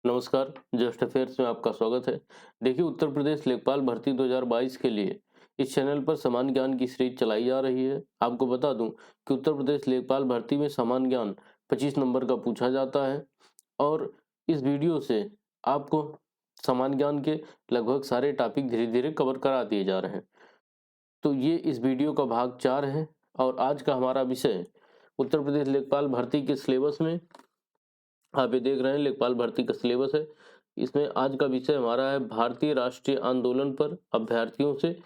नमस्कार, just affairs में आपका स्वागत है। देखिए, उत्तर प्रदेश लेखपाल भर्ती 2022 के लिए इस चैनल पर सामान्य ज्ञान की सीरीज चलाई जा रही है। आपको बता दूं कि उत्तर प्रदेश लेखपाल भर्ती में सामान्य ज्ञान 25 नंबर का पूछा जाता है और इस वीडियो से आपको सामान्य ज्ञान के लगभग सारे टॉपिक धीरे धीरे कवर करा दिए जा रहे हैं। तो ये इस वीडियो का भाग 4 है और आज का हमारा विषय उत्तर प्रदेश लेखपाल भर्ती के सिलेबस में आप ये देख रहे हैं, लेखपाल भर्ती का सिलेबस है। इसमें आज का विषय हमारा है भारतीय राष्ट्रीय आंदोलन पर अभ्यर्थियों से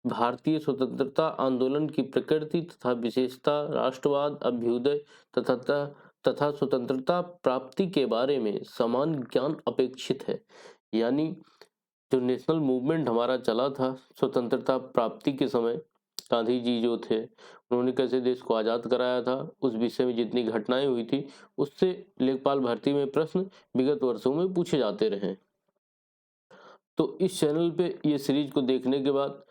भारतीय स्वतंत्रता आंदोलन की प्रकृति तथा विशेषता, राष्ट्रवाद, अभ्युदय तथा स्वतंत्रता प्राप्ति के बारे में सामान्य ज्ञान अपेक्षित है। यानी जो नेशनल मूवमेंट हमारा चला था स्वतंत्रता प्राप्ति के समय, गांधी जी जो थे उन्होंने कैसे देश को आज़ाद कराया था, उस विषय में जितनी घटनाएं हुई थी उससे लेखपाल भर्ती में प्रश्न विगत वर्षों में पूछे जाते रहे। तो इस चैनल पे ये सीरीज को देखने के बाद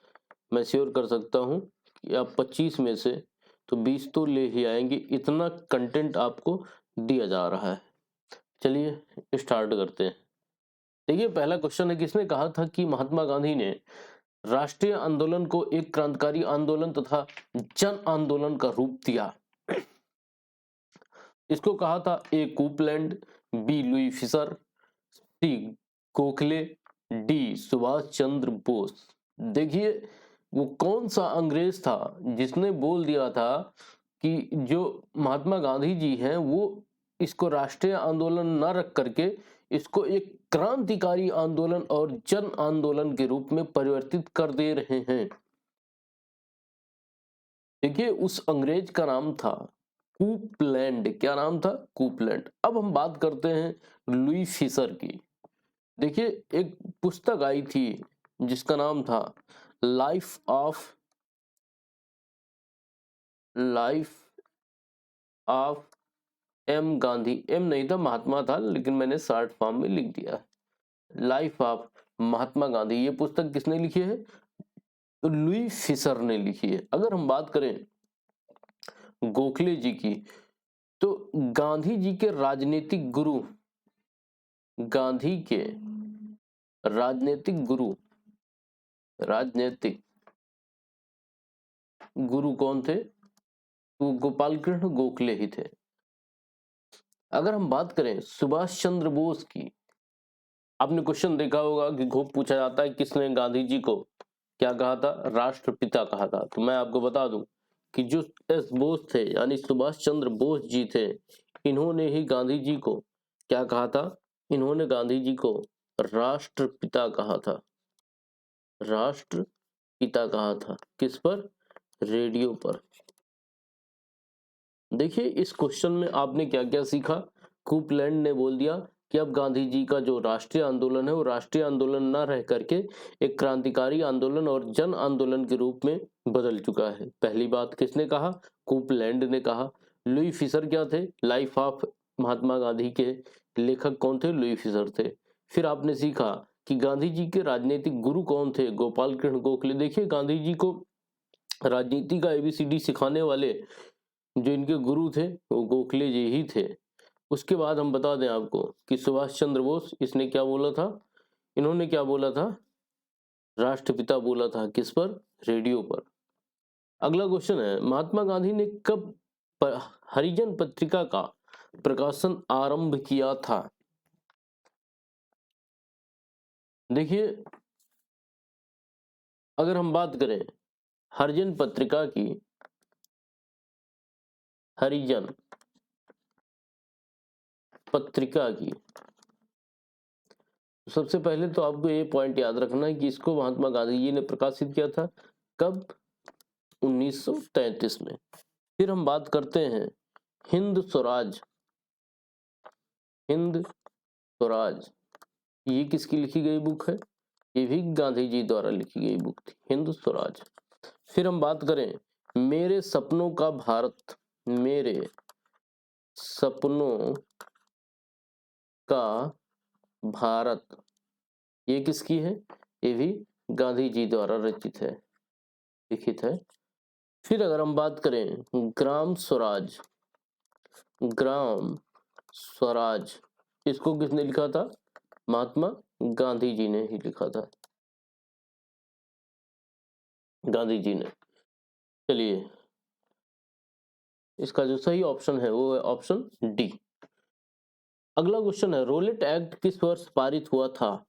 मैं श्योर कर सकता हूँ कि आप 25 में से तो 20 तो ले ही आएंगे, इतना कंटेंट आपको दिया जा रहा है। चलिए स्टार्ट करते हैं। देखिए, पहला क्वेश्चन है, किसने कहा था कि महात्मा गांधी ने राष्ट्रीय आंदोलन को एक क्रांतिकारी आंदोलन तथा जन आंदोलन का रूप दिया? इसको कहा था ए कूपलैंड, बी लुई फिशर, सी गोखले, डी सुभाष चंद्र बोस। देखिए, वो कौन सा अंग्रेज था जिसने बोल दिया था कि जो महात्मा गांधी जी हैं वो इसको राष्ट्रीय आंदोलन न रख करके इसको एक क्रांतिकारी आंदोलन और जन आंदोलन के रूप में परिवर्तित कर दे रहे हैं। देखिए, उस अंग्रेज का नाम था कूपलैंड। क्या नाम था? कूपलैंड। अब हम बात करते हैं लुई फिशर की। देखिए, एक पुस्तक आई थी जिसका नाम था life of M Gandhi. M नहीं था, महात्मा था, लेकिन मैंने शॉर्ट फॉर्म में लिख दिया है लाइफ ऑफ महात्मा गांधी। ये पुस्तक किसने लिखी है? तो लुई फिशर ने लिखी है। अगर हम बात करें गोखले जी की, तो गांधी जी के राजनीतिक गुरु, गांधी के राजनीतिक गुरु कौन थे? तो गोपाल कृष्ण गोखले ही थे। अगर हम बात करें सुभाष चंद्र बोस की, आपने क्वेश्चन देखा होगा कि खूब पूछा जाता है किसने गांधी जी को क्या कहा था? राष्ट्रपिता कहा था। तो मैं आपको बता दूं कि जो एस बोस थे यानी सुभाष चंद्र बोस जी थे, इन्होंने ही गांधी जी को क्या कहा था? इन्होंने गांधी जी को राष्ट्रपिता कहा था। राष्ट्रपिता कहा था। किस पर? रेडियो पर। देखिए, इस क्वेश्चन में आपने क्या क्या सीखा। कूपलैंड ने बोल दिया कि अब गांधी जी का जो राष्ट्रीय आंदोलन है वो राष्ट्रीय आंदोलन ना रह करके एक क्रांतिकारी आंदोलन और जन आंदोलन के रूप में बदल चुका है। पहली बात किसने कहा? कूपलैंड ने कहा। लुई फिशर क्या थे? लाइफ ऑफ महात्मा गांधी के लेखक कौन थे? लुई फिशर थे। फिर आपने सीखा कि गांधी जी के राजनीतिक गुरु कौन थे? गोपाल कृष्ण गोखले। देखिए, गांधी जी को राजनीति का एबीसीडी सिखाने वाले जो इनके गुरु थे वो गोखले जी ही थे। उसके बाद हम बता दें आपको कि सुभाष चंद्र बोस, इसने क्या बोला था? इन्होंने क्या बोला था? राष्ट्रपिता बोला था। किस पर? रेडियो पर। अगला क्वेश्चन है, महात्मा गांधी ने कब हरिजन पत्रिका का प्रकाशन आरंभ किया था? देखिए, अगर हम बात करें हरिजन पत्रिका की, हरिजन पत्रिका की, सबसे पहले तो आपको ये पॉइंट याद रखना है कि इसको महात्मा गांधी जी ने प्रकाशित किया था। कब? 1933 में। फिर हम बात करते हैं हिंद स्वराज। हिंद स्वराज ये किसकी लिखी गई बुक है? ये भी गांधी जी द्वारा लिखी गई बुक थी, हिंद स्वराज। फिर हम बात करें मेरे सपनों का भारत। मेरे सपनों का भारत ये किसकी है? ये भी गांधी जी द्वारा रचित है, लिखित है। फिर अगर हम बात करें ग्राम स्वराज, ग्राम स्वराज इसको किसने लिखा था? महात्मा गांधी जी ने ही लिखा था, गांधी जी ने। चलिए, इसका जो सही ऑप्शन है वो है ऑप्शन डी। अगला क्वेश्चन है, रोलेट एक्ट किस वर्ष पारित हुआ था?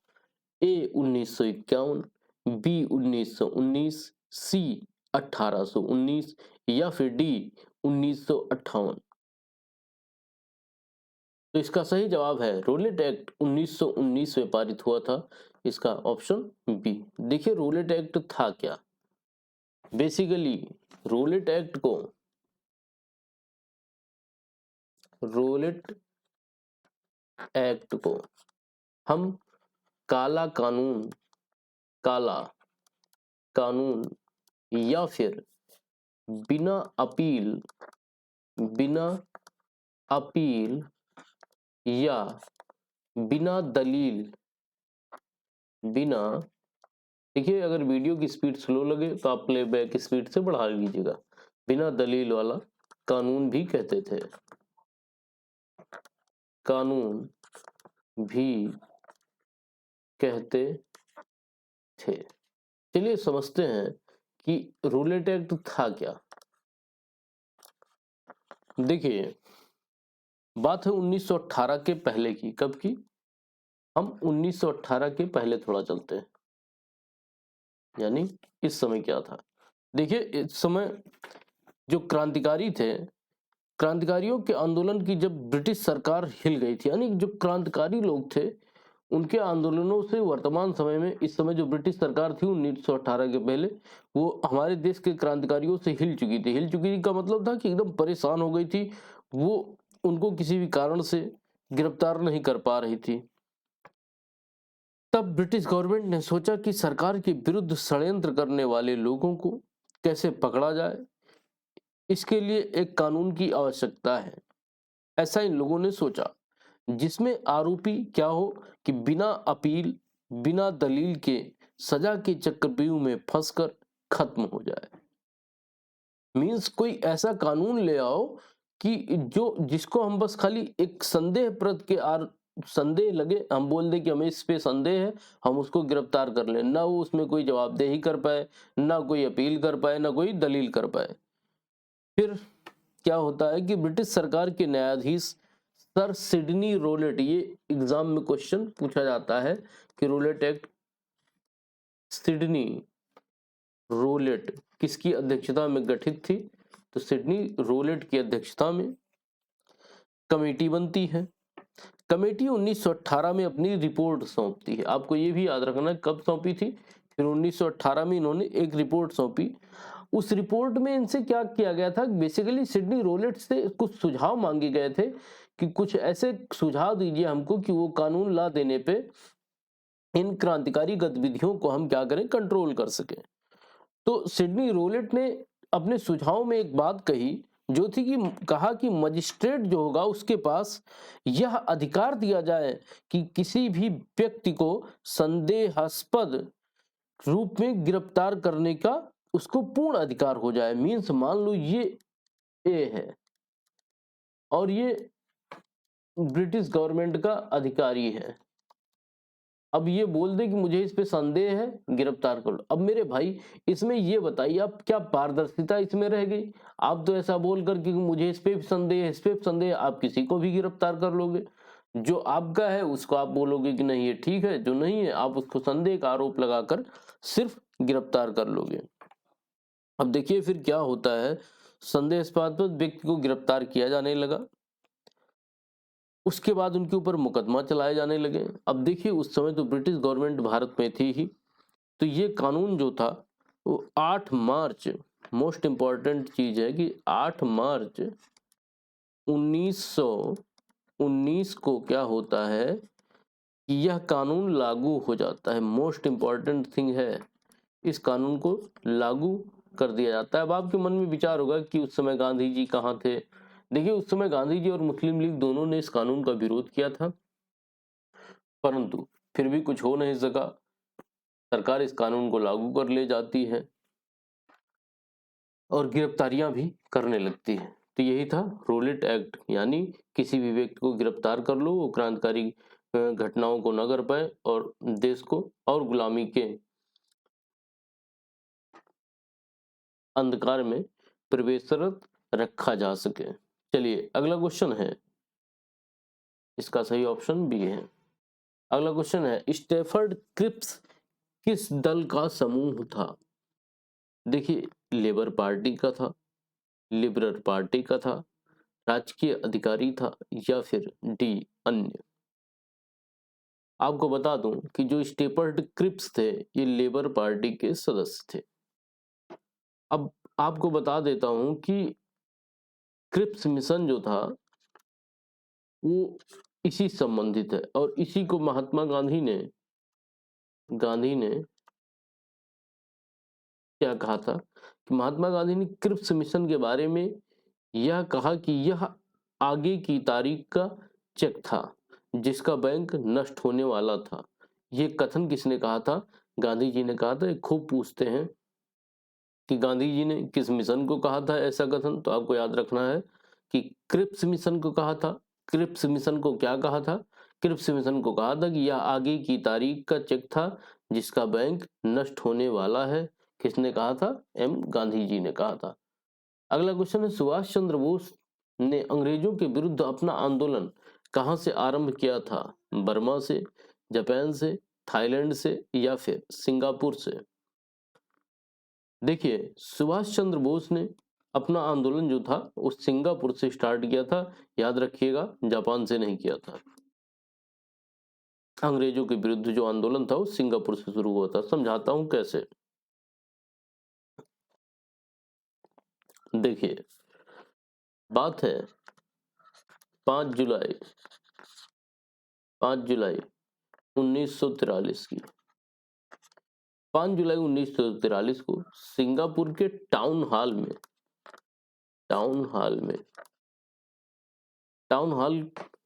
ए 1951, बी 1919, सी 1819 या फिर डी 1958। तो इसका सही जवाब है रोलेट एक्ट 1919 में पारित हुआ था। इसका ऑप्शन बी। देखिए रोलेट एक्ट था क्या? बेसिकली रोलेट एक्ट को हम काला कानून या फिर बिना अपील या बिना दलील देखिए अगर वीडियो की स्पीड स्लो लगे तो आप प्लेबैक स्पीड से बढ़ा लीजिएगा। बिना दलील वाला कानून भी कहते थे, चलिए समझते हैं कि रूलेट एक्ट था क्या। देखिए बात है 1918 के पहले की। कब की? हम 1918 के पहले थोड़ा चलते हैं, यानी इस समय क्या था। देखिए इस समय जो क्रांतिकारी थे, क्रांतिकारियों के आंदोलन की जब ब्रिटिश सरकार हिल गई थी, यानी जो क्रांतिकारी लोग थे उनके आंदोलनों से वर्तमान समय में इस समय जो ब्रिटिश सरकार थी 1918 के पहले, वो हमारे देश के क्रांतिकारियों से हिल चुकी थी का मतलब था कि एकदम परेशान हो गई थी। वो उनको किसी भी कारण से गिरफ्तार नहीं कर पा रही थी। तब ब्रिटिश गवर्नमेंट ने सोचा कि सरकार के विरुद्ध षड्यंत्र करने वाले लोगों को कैसे पकड़ा जाए, इसके लिए एक कानून की आवश्यकता है। ऐसा इन लोगों ने सोचा जिसमें आरोपी क्या हो कि बिना अपील बिना दलील के सजा के चक्रव्यूह में फंसकर खत्म हो जाए। मींस कोई ऐसा कानून ले आओ कि जिसको हम बस खाली एक संदेह लगे, हम बोल दे कि हमें इस पे संदेह है, हम उसको गिरफ्तार कर लें, ना वो उसमें कोई जवाबदेही कर पाए, ना कोई अपील कर पाए, ना कोई दलील कर पाए। फिर क्या होता है कि ब्रिटिश सरकार के न्यायाधीश सर सिडनी रोलेट, ये एग्जाम में क्वेश्चन पूछा जाता है कि रोलेट एक्ट सिडनी रोलेट किसकी अध्यक्षता में गठित थी? तो सिडनी रोलेट की अध्यक्षता में कमेटी बनती है। कमेटी 1918 में अपनी रिपोर्ट सौंपती है। आपको ये भी याद रखना कब सौंपी थी? फिर 1918 में इन्होंने एक रिपोर्ट सौंपी। उस रिपोर्ट में इनसे क्या किया गया था, बेसिकली सिडनी रोलेट से कुछ सुझाव मांगे गए थे कि कुछ ऐसे सुझाव दीजिए हमको कि वो कानून ला देने पे इन क्रांतिकारी गतिविधियों को हम क्या करें, कंट्रोल कर सकें। तो सिडनी रोलेट ने अपने सुझाव में एक बात कही जो थी कि कहा कि मजिस्ट्रेट जो होगा उसके पास यह अधिकार दिया जाए कि किसी भी व्यक्ति को संदेहास्पद रूप में गिरफ्तार करने का उसको पूर्ण अधिकार हो जाए। मीन्स मान लो ये ए है और ये ब्रिटिश गवर्नमेंट का अधिकारी है, अब ये बोल दे कि मुझे इस पे संदेह है, गिरफ्तार कर लो। अब मेरे भाई इसमें ये बताइए आप क्या पारदर्शिता इसमें रह गई? आप तो ऐसा बोल कर कि मुझे इस पे संदेह है, इस पे संदेह, आप किसी को भी गिरफ्तार कर लोगे। जो आपका है उसको आप बोलोगे कि नहीं ये ठीक है, जो नहीं है आप उसको संदेह का आरोप लगाकर सिर्फ गिरफ्तार कर लोगे। अब देखिए फिर क्या होता है, संदेहास्पद व्यक्ति को गिरफ्तार किया जाने लगा, उसके बाद उनके ऊपर मुकदमा चलाए जाने लगे। अब देखिए उस समय तो ब्रिटिश गवर्नमेंट भारत में थी ही, तो ये कानून जो था वो 8 मार्च, मोस्ट इंपॉर्टेंट चीज है कि 8 मार्च 1919 को क्या होता है कि यह कानून लागू हो जाता है। मोस्ट इंपॉर्टेंट थिंग है, इस कानून को लागू कर दिया जाता है। अब आपके मन में विचार होगा कि उस समय गांधी जी कहाँ थे। देखिए उस समय गांधी जी और मुस्लिम लीग दोनों ने इस कानून का विरोध किया था, परंतु फिर भी कुछ हो नहीं सका, सरकार इस कानून को लागू कर ले जाती है और गिरफ्तारियां भी करने लगती है। तो यही था रोलेट एक्ट, यानी किसी भी व्यक्ति को गिरफ्तार कर लो, वो क्रांतिकारी घटनाओं को न कर पाए और देश को और गुलामी के अंधकार में प्रवेशरत रखा जा सके। चलिए अगला क्वेश्चन है, इसका सही ऑप्शन बी है। अगला क्वेश्चन है, स्टैफर्ड क्रिप्स किस दल का समूह था? देखिए, लेबर पार्टी का था, लिबरल पार्टी का था, राजकीय अधिकारी था, या फिर डी अन्य। आपको बता दूं कि जो स्टेपर्ड क्रिप्स थे ये लेबर पार्टी के सदस्य थे। अब आपको बता देता हूं कि क्रिप्स मिशन जो था वो इसी संबंधित है, और इसी को महात्मा गांधी ने क्या कहा था कि महात्मा गांधी ने क्रिप्स मिशन के बारे में यह कहा कि यह आगे की तारीख का चेक था जिसका बैंक नष्ट होने वाला था। ये कथन किसने कहा था? गांधी जी ने कहा था। ये खूब पूछते हैं कि गांधी जी ने किस मिशन को कहा था ऐसा कथन, तो आपको याद रखना है कि क्रिप्स मिशन को कहा था। क्रिप्स मिशन को क्या कहा था? क्रिप्स मिशन को कहा था कि यह आगे की तारीख का चेक था जिसका बैंक नष्ट होने वाला है। किसने कहा था? गांधी जी ने कहा था। अगला क्वेश्चन है, सुभाष चंद्र बोस ने अंग्रेजों के विरुद्ध अपना आंदोलन कहां से आरंभ किया था? बर्मा से, जापान से, थाईलैंड से, या फिर सिंगापुर से? देखिए, सुभाष चंद्र बोस ने अपना आंदोलन जो था वो सिंगापुर से स्टार्ट किया था। याद रखिएगा, जापान से नहीं किया था। अंग्रेजों के विरुद्ध जो आंदोलन था वो सिंगापुर से शुरू हुआ था। समझाता हूं कैसे। देखिए, बात है 5 जुलाई 1943 की। 5 जुलाई 1943 को सिंगापुर के टाउन हॉल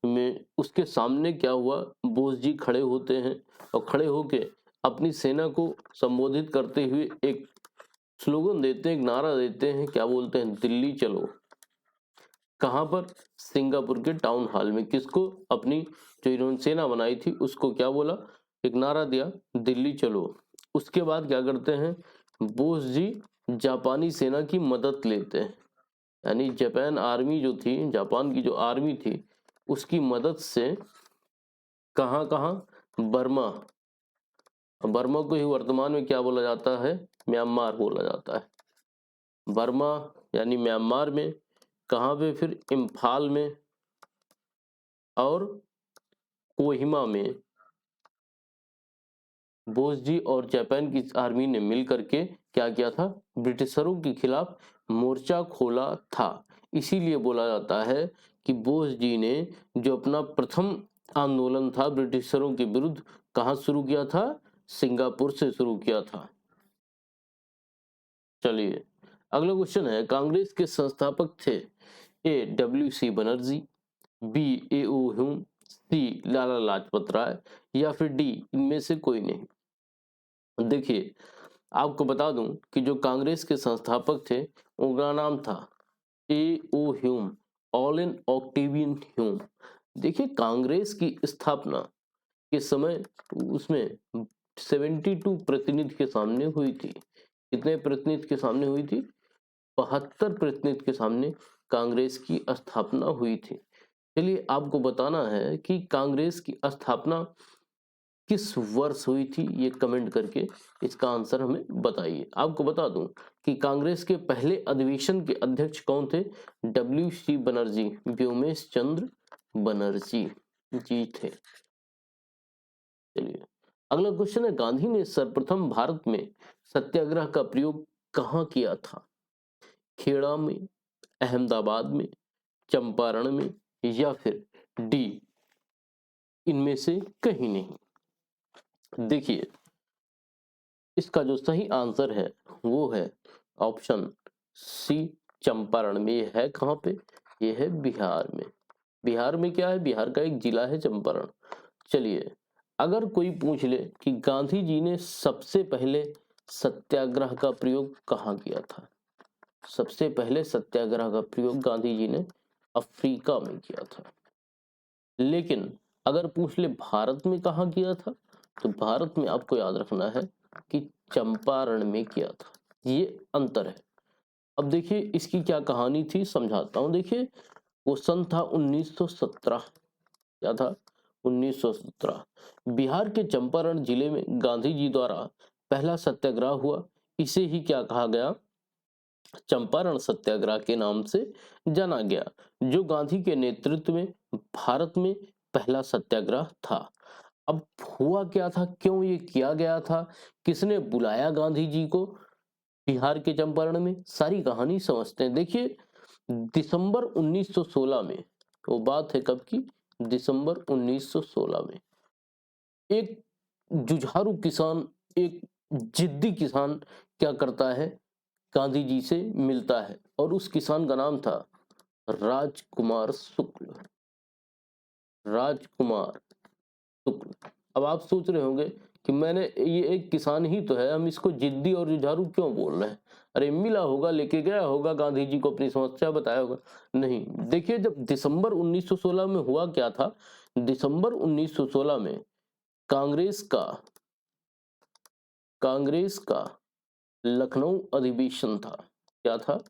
में उसके सामने क्या हुआ, बोस जी खड़े होते हैं और खड़े होके अपनी सेना को संबोधित करते हुए एक स्लोगन देते हैं, एक नारा देते हैं। क्या बोलते हैं? दिल्ली चलो। कहां पर? सिंगापुर के टाउन हॉल में। किसको? अपनी जो इन्होंने सेना बनाई थी उसको क्या बोला? एक नारा दिया, दिल्ली चलो। उसके बाद क्या करते हैं? बोस जी जापानी सेना की मदद लेते हैं, यानी जापान आर्मी जो थी, जापान की जो आर्मी थी उसकी मदद से कहां कहां? बर्मा। बर्मा को ही वर्तमान में क्या बोला जाता है? म्यांमार बोला जाता है। बर्मा यानी म्यांमार में। कहां पे? फिर इम्फाल में और कोहिमा में बोस जी और जापान की आर्मी ने मिलकर के क्या किया था? ब्रिटिशरों के खिलाफ मोर्चा खोला था। इसीलिए बोला जाता है कि बोस जी ने जो अपना प्रथम आंदोलन था ब्रिटिशरों के विरुद्ध कहां शुरू किया था? सिंगापुर से शुरू किया था। चलिए अगला क्वेश्चन है, कांग्रेस के संस्थापक थे? A W C Banerjee, B A O Hume, C Lala Lajpat Rai, या फिर डी इनमें से कोई नहीं। देखिए, आपको बता दूं कि जो कांग्रेस के संस्थापक थे उनका नाम था ए ओ ह्यूम, ऑलन ऑक्टेवियन ह्यूम। देखिए, कांग्रेस की स्थापना के समय उसमें 72 प्रतिनिधि के सामने हुई थी। कितने प्रतिनिधि के सामने हुई थी? 72 प्रतिनिधि के सामने कांग्रेस की स्थापना हुई थी। चलिए आपको बताना है कि कांग्रेस की स्थापना किस वर्ष हुई थी, ये कमेंट करके इसका आंसर हमें बताइए। आपको बता दूं कि कांग्रेस के पहले अधिवेशन के अध्यक्ष कौन थे? डब्ल्यू.सी. बनर्जी, व्योमेश चंद्र बनर्जी जी थे। चलिए अगला क्वेश्चन है, गांधी ने सर्वप्रथम भारत में सत्याग्रह का प्रयोग कहाँ किया था? खेड़ा में, अहमदाबाद में, चंपारण में, या फिर डी इनमें से कहीं नहीं। देखिए, इसका जो सही आंसर है वो है ऑप्शन सी, चंपारण में। ये है कहाँ पे? ये है बिहार में। बिहार में क्या है? बिहार का एक जिला है चंपारण। चलिए, अगर कोई पूछ ले कि गांधी जी ने सबसे पहले सत्याग्रह का प्रयोग कहाँ किया था, सबसे पहले सत्याग्रह का प्रयोग गांधी जी ने अफ्रीका में किया था। लेकिन अगर पूछ ले भारत में कहाँ किया था, तो भारत में आपको याद रखना है कि चंपारण में किया था। ये अंतर है। अब देखिए इसकी क्या कहानी थी, समझाता हूँ। देखिए वो सन था 1917। क्या था? 1917। बिहार के चंपारण जिले में गांधी जी द्वारा पहला सत्याग्रह हुआ। इसे ही क्या कहा गया? चंपारण सत्याग्रह के नाम से जाना गया, जो गांधी के नेतृत्व में भारत में पहला सत्याग्रह था। अब हुआ क्या था, क्यों ये किया गया था, किसने बुलाया गांधी जी को बिहार के चंपारण में, सारी कहानी समझते हैं। देखिए दिसंबर 1916 में, वो बात है कब की? दिसंबर 1916 में एक जुझारू किसान, एक जिद्दी किसान क्या करता है, गांधी जी से मिलता है, और उस किसान का नाम था राजकुमार शुक्ल। राजकुमार शुक्ल। अब आप सोच रहे होंगे कि मैंने ये एक किसान ही तो है, हम इसको जिद्दी और जुझारू क्यों बोल रहे हैं? अरे मिला होगा, लेके गया होगा गांधी जी को, अपनी समस्या बताया होगा। नहीं, देखिए जब दिसंबर 1916 में हुआ क्या था, दिसंबर 1916 में कांग्रेस का कांग्रेस का लखनऊ अधिवेशन था। क्या था?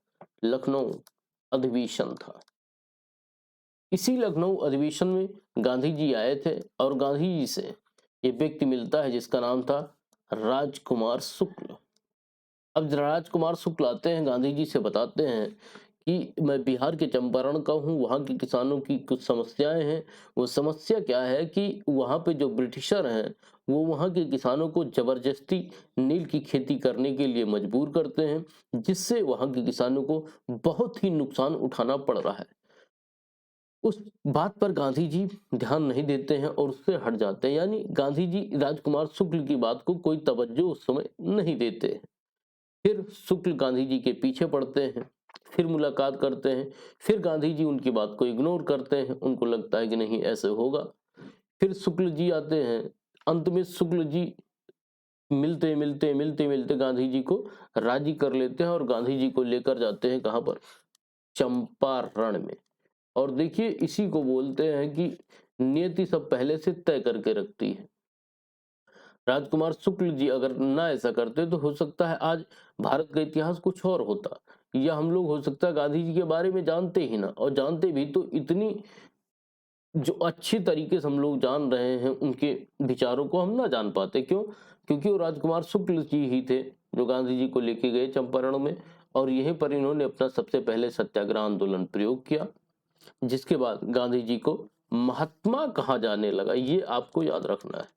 लखनऊ अधिवेशन था। इसी लखनऊ अधिवेशन में गांधी जी आए थे, और गांधी जी से ये व्यक्ति मिलता है जिसका नाम था राजकुमार शुक्ल। अब राजकुमार शुक्ल आते हैं, गांधी जी से बताते हैं कि मैं बिहार के चंपारण का हूँ, वहाँ के किसानों की कुछ समस्याएं हैं। वो समस्या क्या है कि वहाँ पे जो ब्रिटिशर हैं वो वहाँ के किसानों को जबरदस्ती नील की खेती करने के लिए मजबूर करते हैं, जिससे वहाँ के किसानों को बहुत ही नुकसान उठाना पड़ रहा है। उस बात पर गांधी जी ध्यान नहीं देते हैं और उससे हट जाते हैं, यानी गांधी जी राजकुमार शुक्ल की बात को कोई तवज्जो उस समय नहीं देते हैं। फिर शुक्ल गांधी जी के पीछे पड़ते हैं, फिर मुलाकात करते हैं, फिर गांधी जी उनकी बात को इग्नोर करते हैं, उनको लगता है कि नहीं ऐसे होगा। फिर शुक्ल जी आते हैं, अंत में शुक्ल जी मिलते मिलते गांधी जी को राजी कर लेते हैं और गांधी जी को लेकर जाते हैं कहाँ पर? चंपारण में। और देखिए इसी को बोलते हैं कि नियति सब पहले से तय करके रखती है। राजकुमार शुक्ल जी अगर ना ऐसा करते तो हो सकता है आज भारत का इतिहास कुछ और होता, या हम लोग हो सकता है गांधी जी के बारे में जानते ही ना, और जानते भी तो इतनी जो अच्छी तरीके से हम लोग जान रहे हैं उनके विचारों को हम ना जान पाते। क्यों? क्योंकि वो राजकुमार शुक्ल जी ही थे जो गांधी जी को लेके गए चंपारण में, और यहीं पर इन्होंने अपना सबसे पहले सत्याग्रह आंदोलन प्रयोग किया, जिसके बाद गांधी जी को महात्मा कहा जाने लगा। ये आपको याद रखना है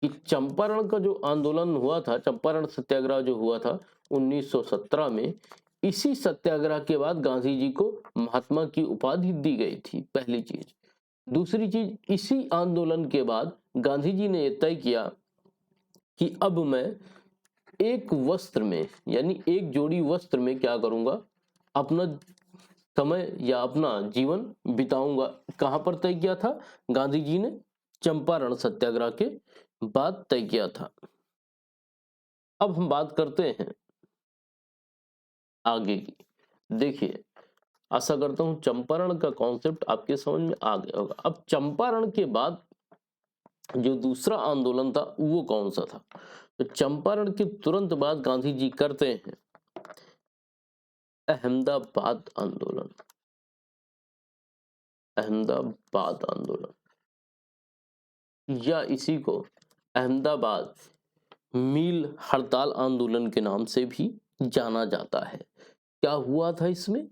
कि चंपारण का जो आंदोलन हुआ था, चंपारण सत्याग्रह जो हुआ था 1917 में, इसी सत्याग्रह के बाद गांधी जी को महात्मा की उपाधि दी गई थी, पहली चीज। दूसरी चीज, इसी आंदोलन के बाद गांधी जी ने यह तय किया कि अब मैं एक वस्त्र में, यानी एक जोड़ी वस्त्र में क्या करूंगा, अपना समय या अपना जीवन बिताऊंगा। कहां पर तय किया था गांधी जी ने? चंपारण सत्याग्रह के बाद तय किया था। अब हम बात करते हैं आगे की। देखिए आशा करता हूं चंपारण का कॉन्सेप्ट आपके समझ में आ गया होगा। अब चंपारण के बाद जो दूसरा आंदोलन था वो कौन सा था? तो चंपारण के तुरंत बाद गांधी जी करते हैं अहमदाबाद आंदोलन। अहमदाबाद आंदोलन, या इसी को अहमदाबाद मील हड़ताल आंदोलन के नाम से भी जाना जाता है। क्या हुआ था इसमें?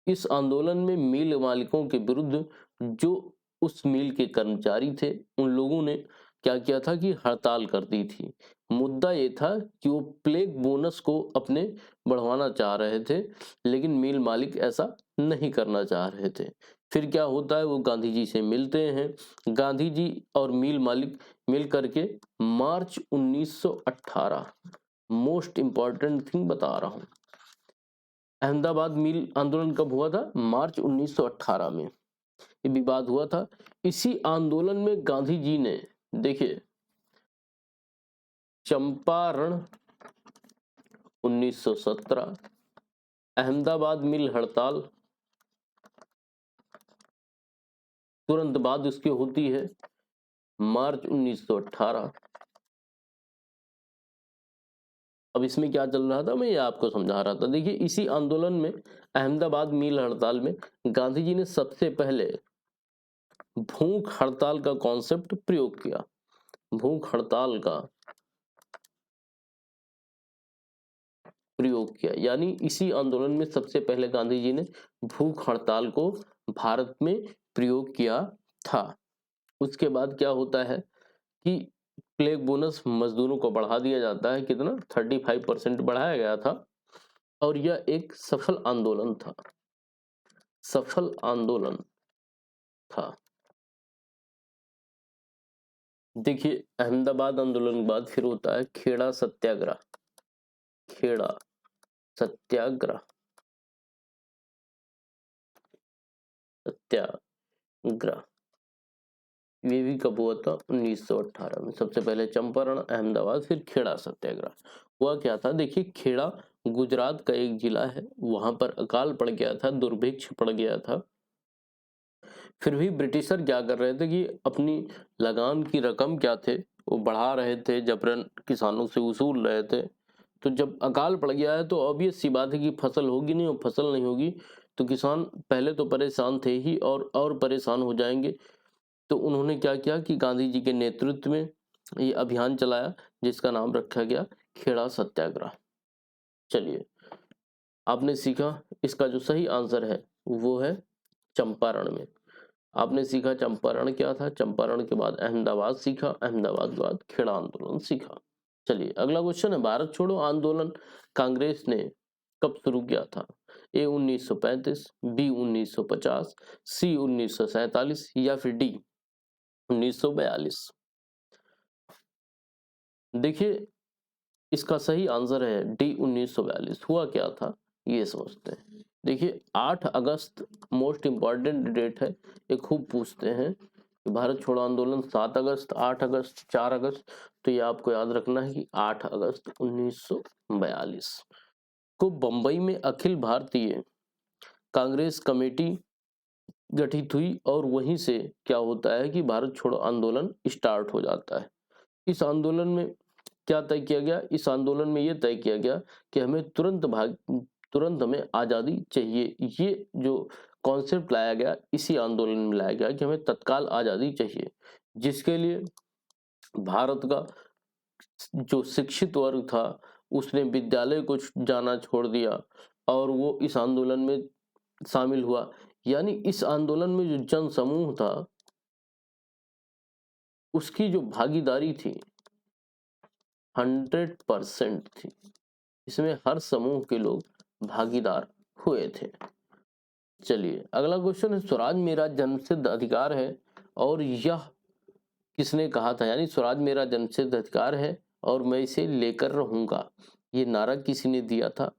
इस आंदोलन में मिल मालिकों के विरुद्ध जो उस मिल के कर्मचारी थे उन लोगों ने क्या किया था कि हड़ताल कर दी थी। मुद्दा ये था कि वो प्लेग बोनस को अपने बढ़वाना चाह रहे थे, लेकिन मिल मालिक ऐसा नहीं करना चाह रहे थे। फिर क्या होता है, वो गांधी जी से मिलते हैं। गांधी जी और मिल मालिक मिल करके मार्च 1918, मोस्ट इंपॉर्टेंट थिंग बता रहा हूं, अहमदाबाद मिल आंदोलन कब हुआ था? मार्च 1918 में ये विवाद हुआ था। इसी आंदोलन में गांधी जी ने, देखिए चंपारण 1917, अहमदाबाद मिल हड़ताल, तुरंत बाद उसकी होती है मार्च 1918। अब इसमें क्या चल रहा था, मैं ये आपको समझा रहा था। देखिए इसी आंदोलन में, अहमदाबाद मिल हड़ताल में, गांधी जी ने सबसे पहले भूख हड़ताल का कॉन्सेप्ट प्रयोग किया। भूख हड़ताल का प्रयोग किया, यानी इसी आंदोलन में सबसे पहले गांधी जी ने भूख हड़ताल को भारत में प्रयोग किया था। उसके बाद क्या होता है कि प्लेग बोनस मजदूरों को बढ़ा दिया जाता है, कितना 35% बढ़ाया गया था, और यह एक सफल आंदोलन था, सफल आंदोलन था। देखिए अहमदाबाद आंदोलन के बाद फिर होता है खेड़ा सत्याग्रह, खेड़ा सत्याग्रह, सत्याग्रह ये भी कब हुआ था, 1918 में। सबसे पहले चंपारण, अहमदाबाद, फिर खेड़ा सत्याग्रह। हुआ क्या था, देखिए खेड़ा गुजरात का एक जिला है, वहां पर अकाल पड़ गया था, दुर्भिक्ष पड़ गया था। फिर भी ब्रिटिशर क्या कर रहे थे कि अपनी लगान की रकम क्या थे वो बढ़ा रहे थे, जबरन किसानों से वसूल रहे थे। तो जब अकाल पड़ गया है तो ऑब्वियस सी बात है कि फसल होगी नहीं, और फसल नहीं होगी तो किसान पहले तो परेशान थे ही और परेशान हो जाएंगे। तो उन्होंने क्या किया कि गांधी जी के नेतृत्व में ये अभियान चलाया, जिसका नाम रखा गया खेड़ा सत्याग्रह। चलिए आपने सीखा, इसका जो सही आंसर है वो है चंपारण में। आपने सीखा चंपारण क्या था, चंपारण के बाद अहमदाबाद सीखा, अहमदाबाद के बाद खेड़ा आंदोलन सीखा। चलिए अगला क्वेश्चन है, भारत छोड़ो आंदोलन कांग्रेस ने कब शुरू किया था? ए 1935, बी 1950, सी 1947 या फिर डी 1942? देखिए इसका सही आंसर है डी 1942। हुआ क्या था ये समझते हैं। देखिए 8 अगस्त मोस्ट इम्पॉर्टेंट डेट है, ये खूब पूछते हैं कि भारत छोड़ो आंदोलन 7 अगस्त, 8 अगस्त, 4 अगस्त। तो ये आपको याद रखना है कि 8 अगस्त 1942 को बंबई में अखिल भारतीय कांग्रेस कमेटी गठित हुई, और वहीं से क्या होता है कि भारत छोड़ो आंदोलन स्टार्ट हो जाता है। इस आंदोलन में क्या तय किया गया, इस आंदोलन में यह तय किया गया कि हमें तुरंत हमें आज़ादी चाहिए। ये जो कॉन्सेप्ट लाया गया इसी आंदोलन में लाया गया कि हमें तत्काल आज़ादी चाहिए, जिसके लिए भारत का जो शिक्षित वर्ग था उसने विद्यालय को जाना छोड़ दिया और वो इस आंदोलन में शामिल हुआ। यानी इस आंदोलन में जो जन समूह था उसकी जो भागीदारी थी 100% थी, इसमें हर समूह के लोग भागीदार हुए थे। चलिए अगला क्वेश्चन है, स्वराज मेरा जन्मसिद्ध अधिकार है और यह किसने कहा था? यानी स्वराज मेरा जन्मसिद्ध अधिकार है और मैं इसे लेकर रहूंगा, ये नारा किसी ने दिया था?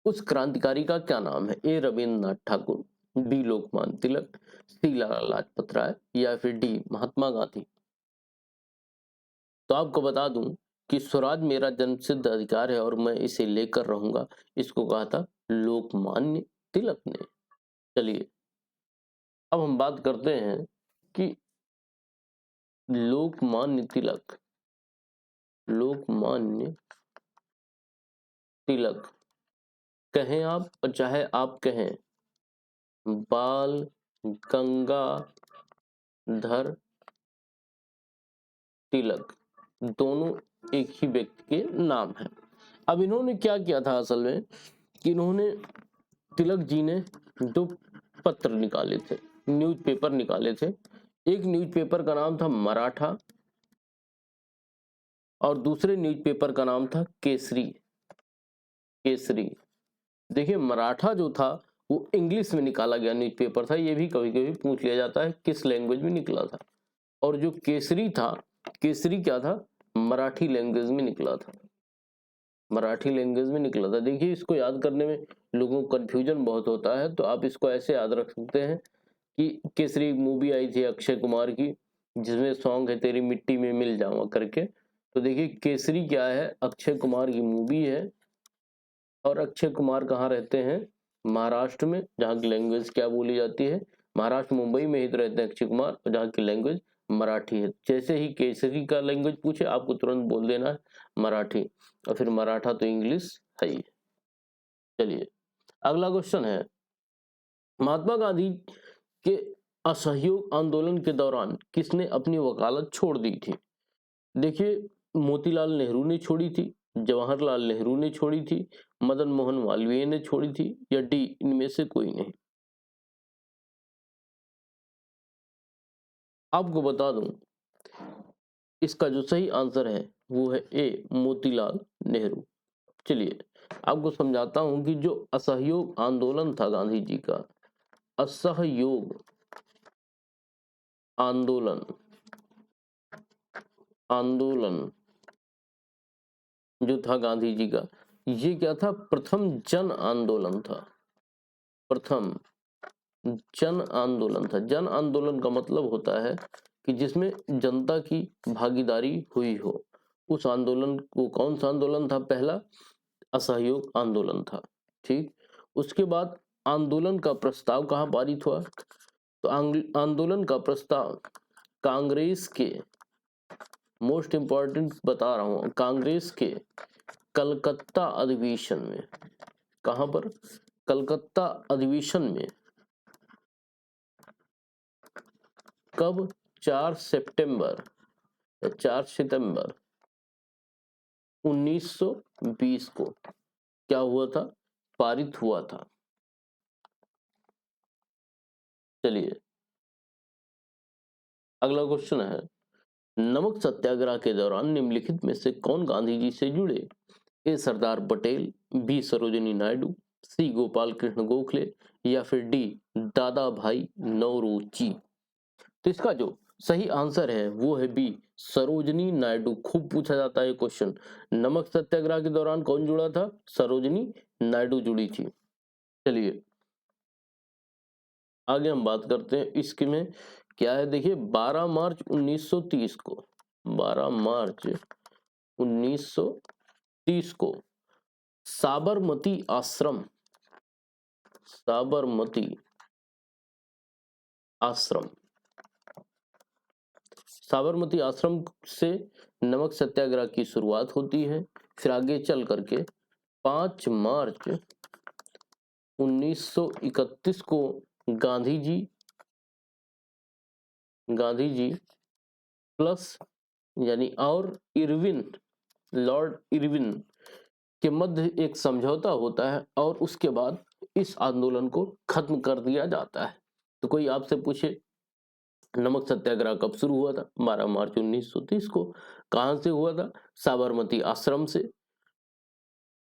उस क्रांतिकारी का क्या नाम है? ए रविंद्रनाथ ठाकुर, बी लोकमान्य तिलक, सी लाला लाजपत राय या फिर डी महात्मा गांधी? तो आपको बता दूं कि स्वराज मेरा जन्मसिद्ध अधिकार है और मैं इसे लेकर रहूंगा, इसको कहा था लोकमान्य तिलक ने। चलिए अब हम बात करते हैं कि लोकमान्य तिलक, लोकमान्य तिलक कहें आप और चाहे आप कहें बाल गंगाधर तिलक, दोनों एक ही व्यक्ति के नाम है। अब इन्होंने क्या किया था असल में कि इन्होंने, तिलक जी ने दो पत्र निकाले थे, न्यूज़पेपर निकाले थे। एक न्यूज़पेपर का नाम था मराठा और दूसरे न्यूज़पेपर का नाम था केसरी, केसरी। देखिए मराठा जो था वो इंग्लिश में निकाला गया न्यूज़पेपर था, ये भी कभी कभी पूछ लिया जाता है किस लैंग्वेज में निकला था। और जो केसरी था, केसरी क्या था, मराठी लैंग्वेज में निकला था, मराठी लैंग्वेज में निकला था। देखिए इसको याद करने में लोगों को कंफ्यूजन बहुत होता है, तो आप इसको ऐसे याद रख सकते हैं कि केसरी मूवी आई थी अक्षय कुमार की, जिसमें सॉन्ग है तेरी मिट्टी में मिल जाऊंगा करके। तो देखिए केसरी क्या है, अक्षय कुमार की मूवी है और अक्षय कुमार कहाँ रहते हैं? महाराष्ट्र में, जहाँ की लैंग्वेज क्या बोली जाती है? महाराष्ट्र मुंबई में ही तो रहते हैं अक्षय कुमार, और जहाँ की लैंग्वेज मराठी है। जैसे ही केसरी का लैंग्वेज पूछे आपको तुरंत बोल देना है मराठी, और फिर मराठा तो इंग्लिश है ही। चलिए अगला क्वेश्चन है, महात्मा गांधी के असहयोग आंदोलन के दौरान किसने अपनी वकालत छोड़ दी थी? देखिए, मोतीलाल नेहरू ने छोड़ी थी, जवाहरलाल नेहरू ने छोड़ी थी, मदन मोहन मालवीय ने छोड़ी थी, या डी इनमें से कोई नहीं? आपको बता दूं, इसका जो सही आंसर है वो है ए, मोतीलाल नेहरू। चलिए आपको समझाता हूं कि जो असहयोग आंदोलन था गांधी जी का, असहयोग आंदोलन आंदोलन जो था गांधी जी का, ये क्या था? प्रथम जन आंदोलन था। प्रथम जन आंदोलन था। जन आंदोलन का मतलब होता है कि जिसमें जनता की भागीदारी हुई हो। उस आंदोलन को, कौन सा आंदोलन था? पहला असहयोग आंदोलन था। ठीक, उसके बाद आंदोलन का प्रस्ताव कहाँ पारित हुआ? तो आंदोलन का प्रस्ताव कांग्रेस के, मोस्ट इंपॉर्टेंट बता रहा हूं, कांग्रेस के कलकत्ता अधिवेशन में। कहां पर? कलकत्ता अधिवेशन में। कब? 4 सितंबर 1920 को क्या हुआ था? पारित हुआ था। चलिए अगला क्वेश्चन है, नमक सत्याग्रह के दौरान निम्नलिखित में से कौन गांधी जी से जुड़े? ए सरदार पटेल, बी सरोजिनी नायडू, सी गोपाल कृष्ण गोखले, या फिर डी दादा भाई नौरोजी? तो इसका जो सही आंसर है वो है बी, सरोजिनी नायडू। खूब पूछा जाता है क्वेश्चन, नमक सत्याग्रह के दौरान कौन जुड़ा था? सरोजिनी नायडू जुड़ी थी। चलिए आगे हम बात करते हैं इसके में क्या है। देखिए 12 मार्च 1930 को, 12 मार्च 1930 को साबरमती आश्रम, साबरमती आश्रम, साबरमती आश्रम से नमक सत्याग्रह की शुरुआत होती है। फिर आगे चल करके 5 मार्च 1931 को गांधी जी प्लस यानी और इरविन, लॉर्ड इरविन के मध्य एक समझौता होता है, और उसके बाद इस आंदोलन को खत्म कर दिया जाता है। तो कोई आपसे पूछे नमक सत्याग्रह कब शुरू हुआ था? 12 मार्च 1930 को। कहां से हुआ था? साबरमती आश्रम से।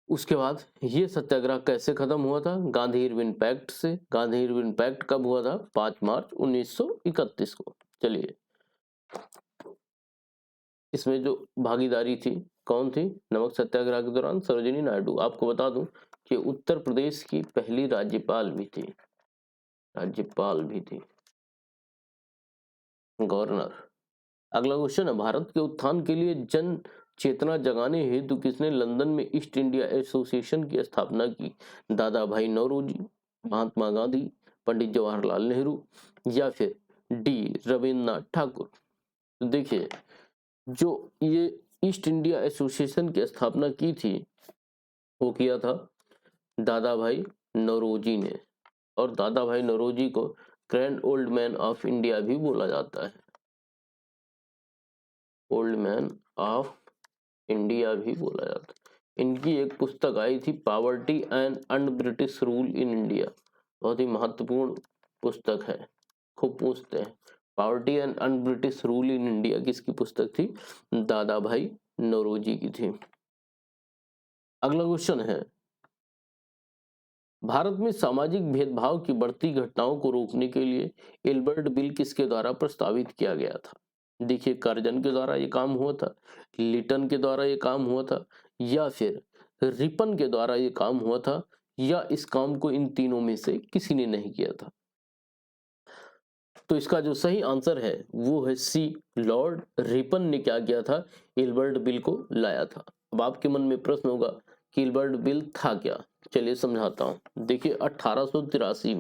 उसके बाद ये सत्याग्रह कैसे खत्म हुआ था? गांधी इरविन पैक्ट से। गांधी इरविन पैक्ट कब हुआ था? 5 मार्च 1931 को। चलिए इसमें जो भागीदारी थी कौन थी नमक सत्याग्रह के दौरान? सरोजिनी नायडू। आपको बता दूं कि उत्तर प्रदेश की पहली राज्यपाल भी थी, गवर्नर। अगला क्वेश्चन है, भारत के उत्थान के लिए जन चेतना जगाने हेतु किसने लंदन में ईस्ट इंडिया एसोसिएशन की स्थापना की? दादा भाई नौरोजी, महात्मा गांधी, पंडित जवाहरलाल नेहरू, या फिर डी रविन्द्रनाथ ठाकुर? तो देखिए जो ये ईस्ट इंडिया एसोसिएशन की स्थापना की थी वो किया था दादा भाई नौरोजी ने, और दादा भाई नौरोजी को grand old man of India भी बोला जाता है, ओल्ड मैन ऑफ इंडिया भी बोला जाता है। इनकी एक पुस्तक आई थी, poverty and un British rule in India, बहुत ही महत्वपूर्ण पुस्तक है, खूब पूछते हैं। Poverty and un British rule in India किसकी पुस्तक थी? दादा भाई नौरोजी की थी। अगला क्वेश्चन है, भारत में सामाजिक भेदभाव की बढ़ती घटनाओं को रोकने के लिए एल्बर्ट बिल किसके द्वारा प्रस्तावित किया गया था? देखिए कर्जन के द्वारा ये काम हुआ था, लिटन के द्वारा ये काम हुआ था, या फिर रिपन के द्वारा ये काम हुआ था, या इस काम को इन तीनों में से किसी ने नहीं किया था? तो इसका जो सही आंसर है वो है सी, लॉर्ड रिपन ने क्या किया था? एल्बर्ट बिल को लाया था। अब आपके मन में प्रश्न होगा किलबर्ट बिल था क्या? चलिए समझाता हूँ। देखिए 1883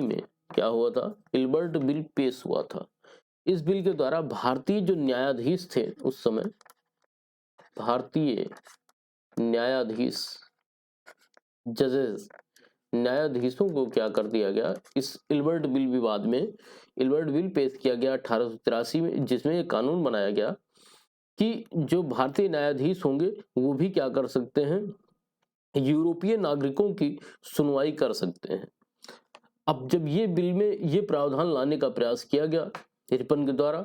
में क्या हुआ था? किलबर्ट बिल पेश हुआ था। इस बिल के द्वारा भारतीय जो न्यायाधीश थे उस समय, भारतीय न्यायाधीश, जजेस, न्यायाधीशों को क्या कर दिया गया, इस इल्बर्ट बिल विवाद में इल्बर्ट बिल पेश किया गया 1883 में, जिसमें एक कानून बनाया गया कि जो भारतीय न्यायाधीश होंगे वो भी क्या कर सकते हैं, यूरोपीय नागरिकों की सुनवाई कर सकते हैं। अब जब ये बिल में ये प्रावधान लाने का प्रयास किया गया रिपन के द्वारा,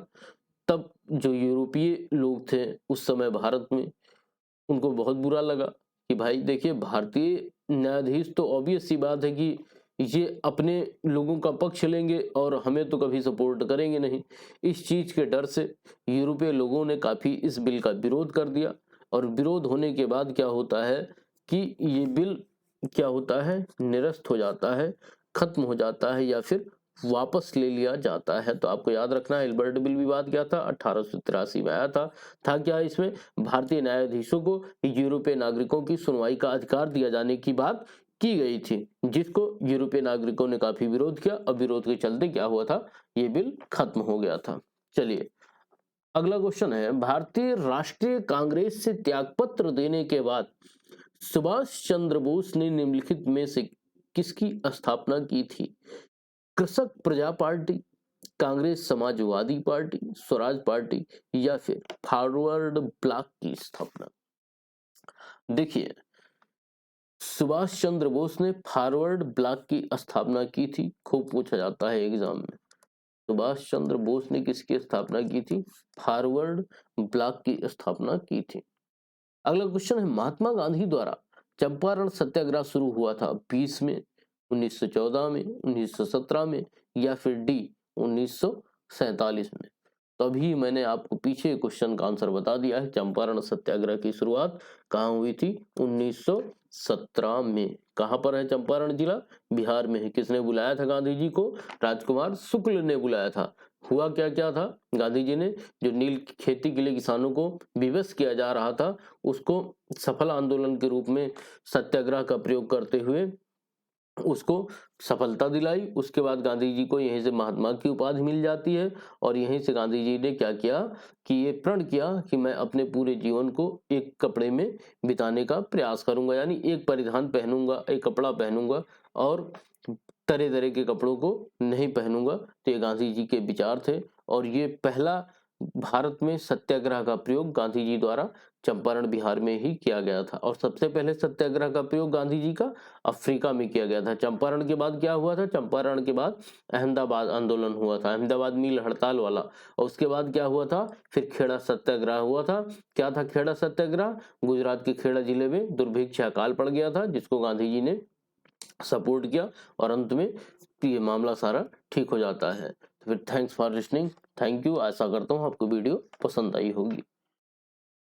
तब जो यूरोपीय लोग थे उस समय भारत में, उनको बहुत बुरा लगा कि भाई देखिए भारतीय न्यायाधीश तो ऑब्वियस सी बात है कि ये अपने लोगों का पक्ष लेंगे और हमें तो कभी सपोर्ट करेंगे नहीं। इस चीज के डर से यूरोपीय लोगों ने काफी इस बिल का विरोध कर दिया, और विरोध होने के बाद क्या होता है कि ये बिल क्या होता है, निरस्त हो जाता है, खत्म हो जाता है, या फिर वापस ले लिया जाता है। तो आपको याद रखना है इल्बर्ट बिल विवाद क्या था, 1883 में आया था क्या इसमें, भारतीय न्यायाधीशों को यूरोपीय नागरिकों की सुनवाई का अधिकार दिया जाने की बात की गई थी, जिसको यूरोपीय नागरिकों ने काफी विरोध किया, और विरोध के चलते क्या हुआ था, ये बिल खत्म हो गया था। चलिए अगला क्वेश्चन है, भारतीय राष्ट्रीय कांग्रेस से त्यागपत्र देने के बाद सुभाष चंद्र बोस ने निम्नलिखित में से किसकी स्थापना की थी? कृषक प्रजा party, Congress Samajwadi party, Swaraj party, या फिर फॉरवर्ड ब्लॉक की स्थापना? देखिए सुभाष चंद्र बोस ने फॉरवर्ड ब्लॉक की स्थापना की थी, खूब पूछा जाता है एग्जाम में। सुभाष चंद्र बोस ने किसकी स्थापना की थी? फॉरवर्ड ब्लॉक की स्थापना की थी। अगला क्वेश्चन है, महात्मा गांधी द्वारा चंपारण सत्याग्रह शुरू हुआ था 20 में, 1914 में, 1917 में, या फिर डी 1947 में? तो अभी मैंने आपको पीछे क्वेश्चन का आंसर बता दिया है। चंपारण सत्याग्रह की शुरुआत कहाँ हुई थी? 1917 में। कहाँ पर है चंपारण जिला? बिहार में है। किसने बुलाया था गांधी जी को? राजकुमार शुक्ल ने बुलाया था। हुआ क्या क्या था, गांधी जी ने जो नील की खेती के लिए किसानों को विवश किया जा रहा था, उसको सफल आंदोलन के रूप में सत्याग्रह का प्रयोग करते हुए उसको सफलता दिलाई। उसके बाद गांधी जी को यहीं से महात्मा की उपाधि मिल जाती है, और यहीं से गांधी जी ने क्या किया कि ये प्रण किया कि मैं अपने पूरे जीवन को एक कपड़े में बिताने का प्रयास करूंगा, यानी एक परिधान पहनूंगा, एक कपड़ा पहनूंगा, और तरह तरह के कपड़ों को नहीं पहनूंगा। तो ये गांधी जी के विचार थे, और ये पहला भारत में सत्याग्रह का प्रयोग गांधी जी द्वारा चंपारण बिहार में ही किया गया था। और सबसे पहले सत्याग्रह का प्रयोग गांधी जी का अफ्रीका में किया गया था। चंपारण के बाद क्या हुआ था? चंपारण के बाद अहमदाबाद आंदोलन हुआ था, अहमदाबाद मिल हड़ताल वाला। और उसके बाद क्या हुआ था? फिर खेड़ा सत्याग्रह हुआ था। क्या था खेड़ा सत्याग्रह? गुजरात के खेड़ा जिले में दुर्भिक्ष अकाल पड़ गया था, जिसको गांधी जी ने सपोर्ट किया, और अंत में ये मामला सारा ठीक हो जाता है। तो फिर thanks for listening, thank you. आशा करता हूँ आपको वीडियो पसंद आई होगी।